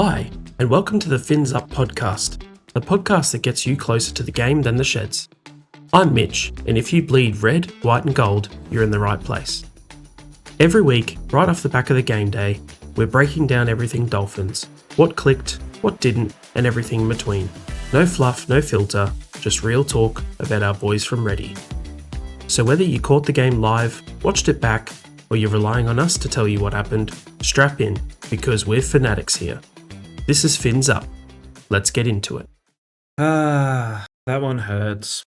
Hi, and welcome to the Phins podcast, the podcast that gets you closer to the game than the sheds. I'm Mitch, and if you bleed red, white and gold, you're in the right place. Every week, right off the back of the game day, we're breaking down everything Dolphins, what clicked, what didn't, and everything in between. No fluff, no filter, just real talk about our boys from Ready. So whether you caught the game live, watched it back, or you're relying on us to tell you what happened, strap in, because we're fanatics here. This is Fins Up. Let's get into it. That one hurts.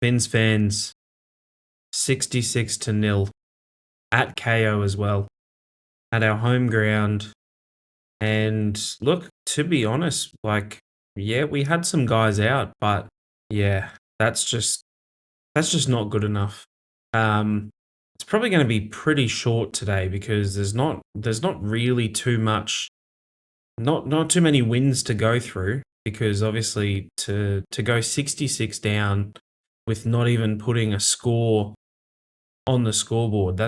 Phins fans, 66-0 at KO as well, at our home ground. And look, to be honest, we had some guys out, but yeah, that's just not good enough. It's probably going to be pretty short today because there's not really too much. Not too many wins to go through, because obviously to go 66 down with not even putting a score on the scoreboard,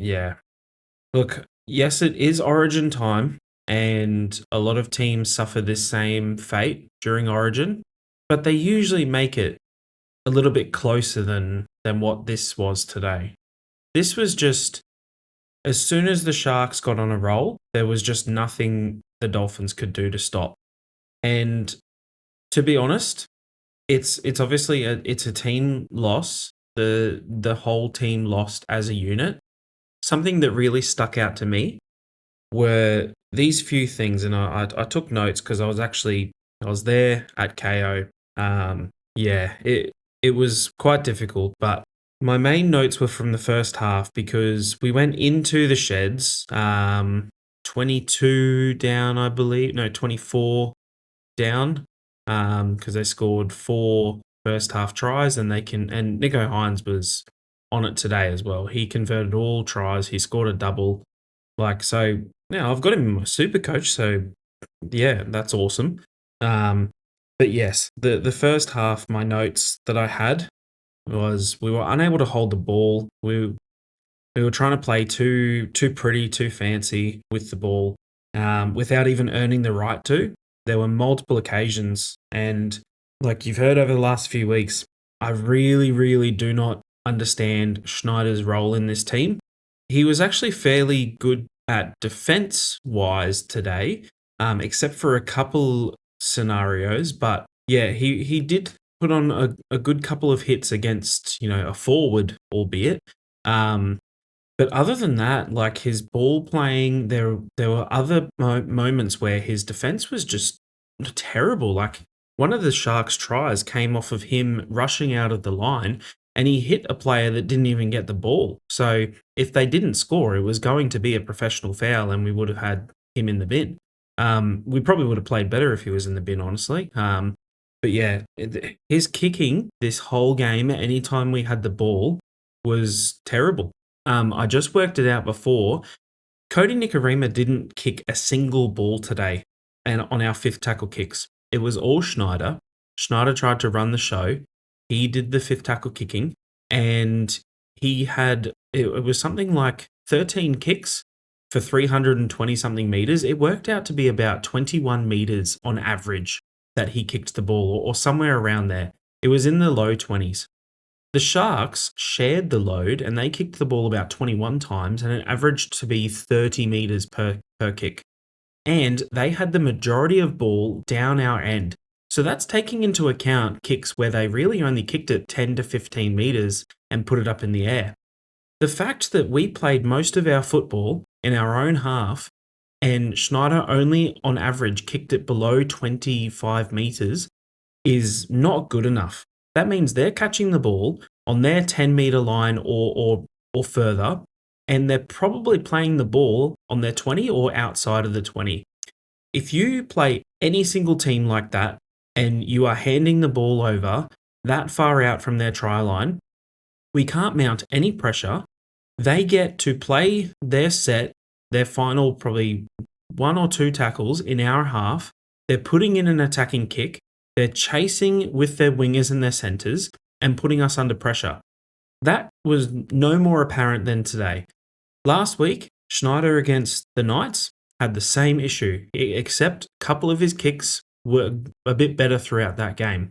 yeah. Look, yes, it is Origin time, and a lot of teams suffer this same fate during Origin, but they usually make it a little bit closer than what this was today. This was just, as soon as the Sharks got on a roll, there was just nothing the Dolphins could do to stop. And to be honest, it's obviously it's a team loss. The whole team lost as a unit. Something that really stuck out to me were these few things, and I took notes because I was there at KO. It was quite difficult, but my main notes were from the first half because we went into the sheds, 22 down, I believe. No, 24 down, because they scored 4 first half tries, and Nico Hines was on it today as well. He converted all tries. He scored a double. So now I've got him in my super coach. So yeah, that's awesome. But yes, the first half, my notes that I had was we were unable to hold the ball. We were trying to play too pretty, too fancy with the ball, without even earning the right to. There were multiple occasions, and like you've heard over the last few weeks, I really, really do not understand Schneider's role in this team. He was actually fairly good at defense-wise today, except for a couple scenarios. But yeah, he did put on a good couple of hits against, a forward, albeit. But other than that, like his ball playing, there were other moments where his defense was just terrible. Like one of the Sharks' tries came off of him rushing out of the line, and he hit a player that didn't even get the ball. So if they didn't score, it was going to be a professional foul, and we would have had him in the bin. We probably would have played better if he was in the bin, honestly. But yeah, his kicking this whole game, anytime we had the ball, was terrible. I just worked it out before. Cody Nikorima didn't kick a single ball today, and on our 5th tackle kicks. It was all Schneider. Schneider tried to run the show. He did the 5th tackle kicking, and it was something like 13 kicks for 320 something meters. It worked out to be about 21 meters on average that he kicked the ball, or somewhere around there. It was in the low 20s. The Sharks shared the load, and they kicked the ball about 21 times, and it averaged to be 30 meters per kick. And they had the majority of ball down our end. So that's taking into account kicks where they really only kicked it 10 to 15 meters and put it up in the air. The fact that we played most of our football in our own half, and Schneider only on average kicked it below 25 meters, is not good enough. That means they're catching the ball on their 10-meter line or further, and they're probably playing the ball on their 20 or outside of the 20. If you play any single team like that, and you are handing the ball over that far out from their try line, we can't mount any pressure. They get to play their set, their final probably 1 or 2 tackles in our half. They're putting in an attacking kick. They're chasing with their wingers and their centers and putting us under pressure. That was no more apparent than today. Last week, Schneider against the Knights, had the same issue, except a couple of his kicks were a bit better throughout that game.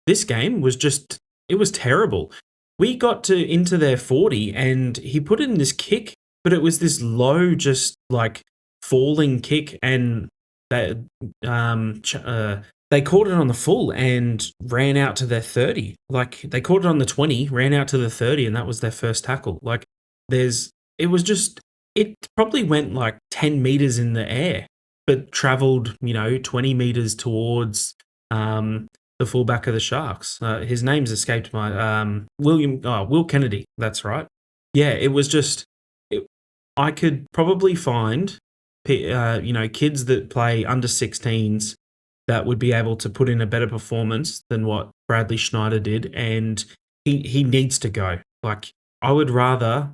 This game was just, it was terrible. We got into their 40 and he put in this kick, but it was this low, just like falling kick, and they caught it on the full and ran out to their 30. Like, they caught it on the 20, ran out to the 30, and that was their first tackle. Like, it probably went like 10 meters in the air, but traveled, 20 meters towards the fullback of the Sharks. His name's escaped my Will Kennedy. That's right. Yeah, it was just. I could probably find, kids that play under 16s that would be able to put in a better performance than what Bradley Schneider did, and he needs to go. Like, I would rather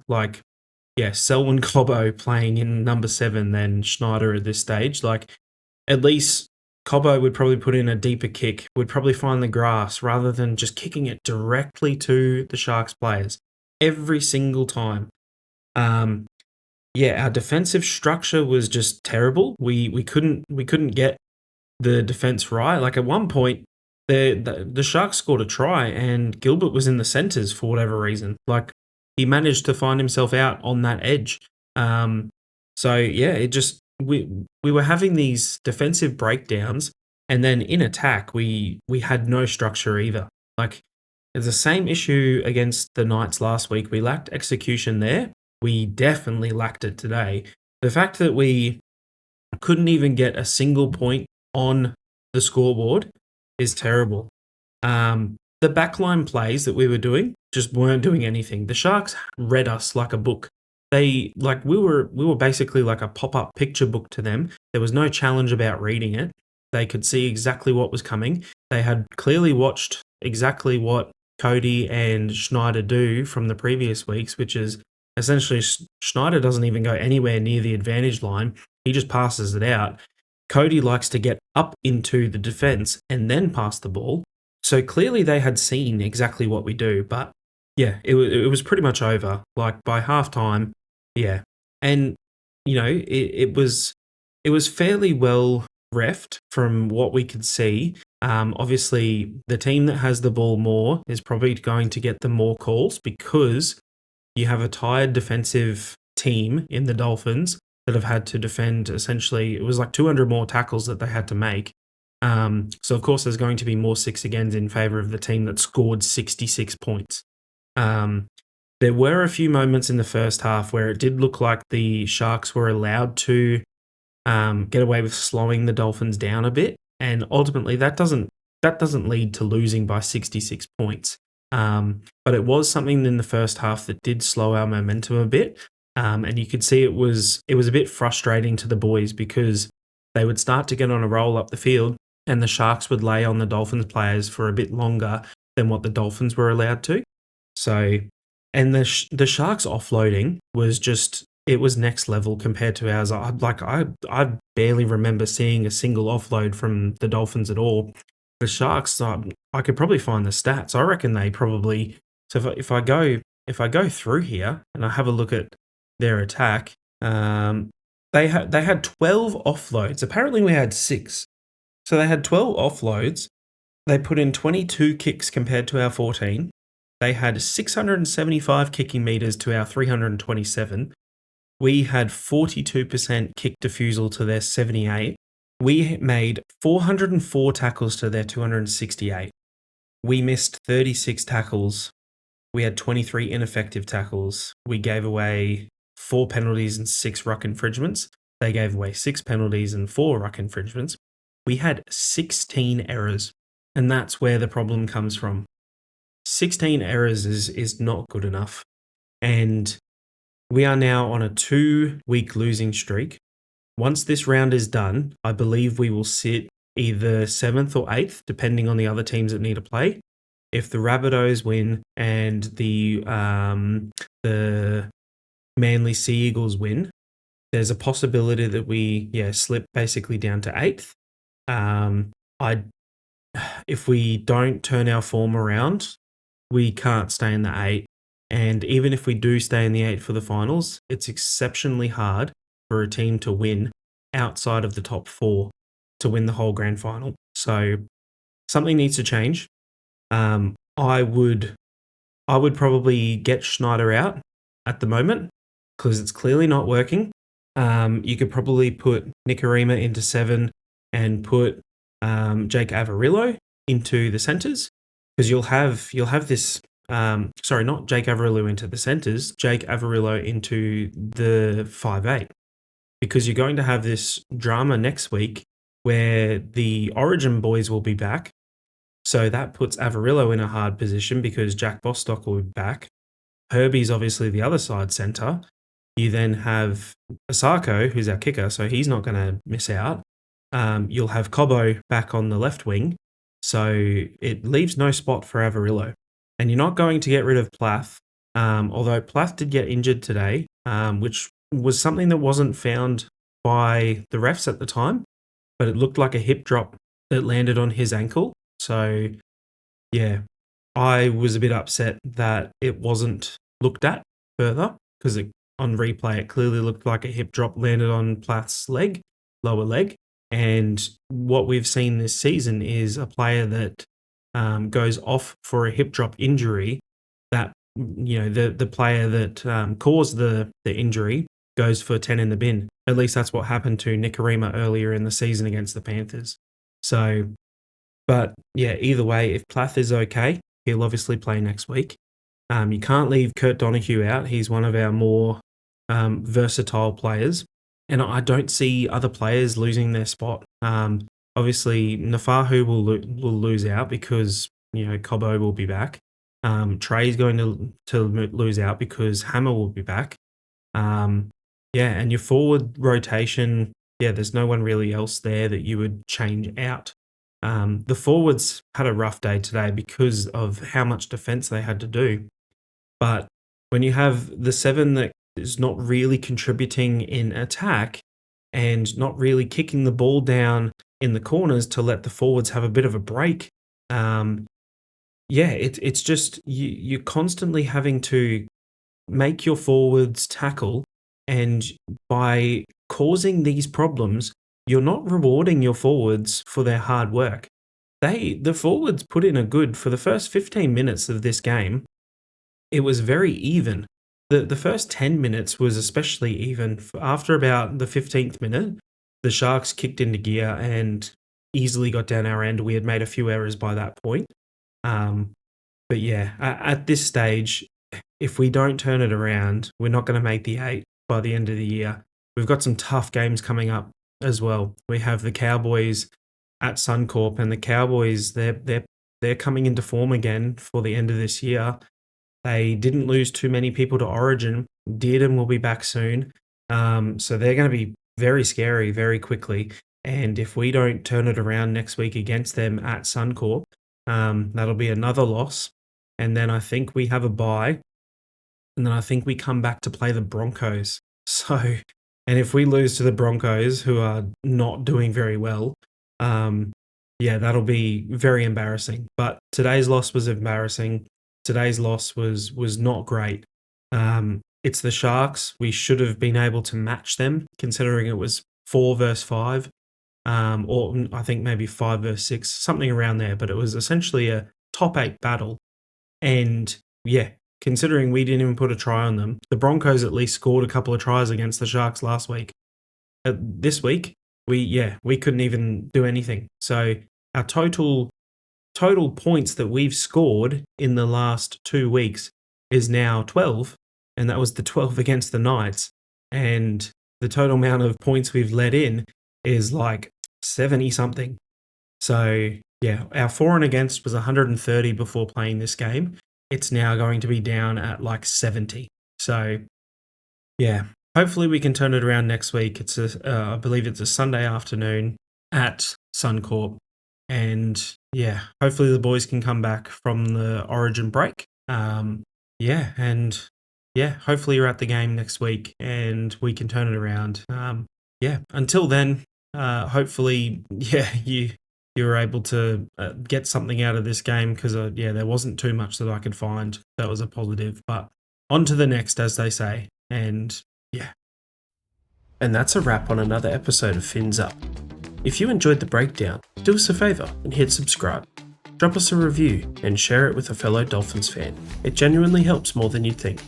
Selwyn Cobbo playing in number 7 than Schneider at this stage. Like, at least Cobbo would probably put in a deeper kick, would probably find the grass rather than just kicking it directly to the Sharks players every single time. Our defensive structure was just terrible. We couldn't get the defense right. Like, at one point, the Sharks scored a try and Gilbert was in the centers for whatever reason. Like, he managed to find himself out on that edge. We were having these defensive breakdowns, and then in attack we had no structure either. Like, it's the same issue against the Knights last week. We lacked execution there. We definitely lacked it today. The fact that we couldn't even get a single point on the scoreboard is terrible. The backline plays that we were doing just weren't doing anything. The Sharks read us like a book. We were basically like a pop-up picture book to them. There was no challenge about reading it. They could see exactly what was coming. They had clearly watched exactly what Cody and Schneider do from the previous weeks, which is essentially Schneider doesn't even go anywhere near the advantage line. He just passes it out. Cody likes to get up into the defense and then pass the ball. So clearly they had seen exactly what we do, but yeah, it was pretty much over. Like, by halftime, yeah, and it was fairly well reffed from what we could see. Obviously, the team that has the ball more is probably going to get the more calls because you have a tired defensive team in the Dolphins that have had to defend. Essentially, it was like 200 more tackles that they had to make. So of course there's going to be more 6 agains in favour of the team that scored 66 points. There were a few moments in the first half where it did look like the Sharks were allowed to get away with slowing the Dolphins down a bit, and ultimately that doesn't lead to losing by 66 points. But it was something in the first half that did slow our momentum a bit, and you could see it was a bit frustrating to the boys because they would start to get on a roll up the field, and the Sharks would lay on the Dolphins players for a bit longer than what the Dolphins were allowed to. So, and the Sharks offloading was just, it was next level compared to ours. I barely remember seeing a single offload from the Dolphins at all. The Sharks, I could probably find the stats. I reckon they probably. So if I go through here and I have a look at their attack, they had 12 offloads. Apparently we had 6. So they had 12 offloads. They put in 22 kicks compared to our 14. They had 675 kicking meters to our 327. We had 42% kick defusal to their 78. We made 404 tackles to their 268. We missed 36 tackles. We had 23 ineffective tackles. We gave away 4 penalties and 6 ruck infringements. They gave away 6 penalties and 4 ruck infringements. We had 16 errors, and that's where the problem comes from. 16 errors is not good enough, and we are now on a 2-week losing streak. Once this round is done, I believe we will sit either 7th or 8th, depending on the other teams that need to play. If the Rabbitohs win and the Manly Sea Eagles win, there's a possibility that we slip basically down to 8th. If we don't turn our form around, we can't stay in the 8. And even if we do stay in the 8 for the finals, it's exceptionally hard for a team to win outside of the top 4 to win the whole grand final. So something needs to change. I would probably get Schneider out at the moment because it's clearly not working. You could probably put Nicarima into 7 and put Jake Avarillo into the centres because you'll have this. Sorry, not Jake Avarillo into the centres. Jake Avarillo into the 5'8", because you're going to have this drama next week where the Origin boys will be back. So that puts Avarillo in a hard position because Jack Bostock will be back. Herbie's obviously the other side centre. You then have Asako, who's our kicker, so he's not going to miss out. You'll have Cobbo back on the left wing, so it leaves no spot for Avarillo. And you're not going to get rid of Plath, although Plath did get injured today, which was something that wasn't found by the refs at the time, but it looked like a hip drop that landed on his ankle. So, yeah, I was a bit upset that it wasn't looked at further because on replay it clearly looked like a hip drop landed on Plath's lower leg. And what we've seen this season is a player that goes off for a hip drop injury, that the player that caused the injury goes for 10 in the bin. At least that's what happened to Nicarima earlier in the season against the Panthers. So, but yeah, either way, if Plath is okay, he'll obviously play next week. You can't leave Kurt Donahue out. He's one of our more versatile players. And I don't see other players losing their spot. Obviously, Nafahu will lose out because, Cobbo will be back. Trey's going to lose out because Hammer will be back. And your forward rotation, there's no one really else there that you would change out. The forwards had a rough day today because of how much defense they had to do. But when you have the 7 that is not really contributing in attack and not really kicking the ball down in the corners to let the forwards have a bit of a break, it's just you're constantly having to make your forwards tackle, and by causing these problems, you're not rewarding your forwards for their hard work. The forwards put in a good, for the first 15 minutes of this game, it was very even. The first 10 minutes was especially even. After about the 15th minute, the Sharks kicked into gear and easily got down our end. We had made a few errors by that point. But yeah, at this stage, if we don't turn it around, we're not going to make the 8 by the end of the year. We've got some tough games coming up as well. We have the Cowboys at Suncorp, and the Cowboys, they're coming into form again for the end of this year. They didn't lose too many people to Origin, did, and will be back soon. So they're going to be very scary very quickly. And if we don't turn it around next week against them at Suncorp, that'll be another loss. And then I think we have a bye. And then I think we come back to play the Broncos. So, and if we lose to the Broncos, who are not doing very well, that'll be very embarrassing. But today's loss was embarrassing. Today's loss was not great. It's the Sharks. We should have been able to match them, considering it was 4 versus 5, or I think maybe 5 versus 6, something around there. But it was essentially a top 8 battle. And considering we didn't even put a try on them, the Broncos at least scored a couple of tries against the Sharks last week. This week, we couldn't even do anything. So our total points that we've scored in the last 2 weeks is now 12, and that was the 12 against the Knights. And the total amount of points we've let in is like 70 something. So our for and against was 130 before playing this game. It's now going to be down at like 70. So hopefully we can turn it around next week. It's I believe it's a Sunday afternoon at Suncorp. And hopefully the boys can come back from the Origin break. Hopefully you're at the game next week and we can turn it around. Until then, hopefully, you're able to get something out of this game because, there wasn't too much that I could find that was a positive. But on to the next, as they say. And And that's a wrap on another episode of Phins Up. If you enjoyed the breakdown, do us a favour and hit subscribe. Drop us a review and share it with a fellow Dolphins fan. It genuinely helps more than you'd think.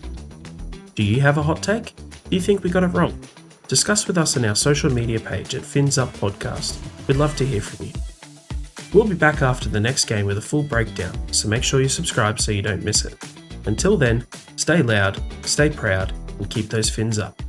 Do you have a hot take? Do you think we got it wrong? Discuss with us on our social media page at Phins Up Podcast. We'd love to hear from you. We'll be back after the next game with a full breakdown, so make sure you subscribe so you don't miss it. Until then, stay loud, stay proud, and keep those fins up.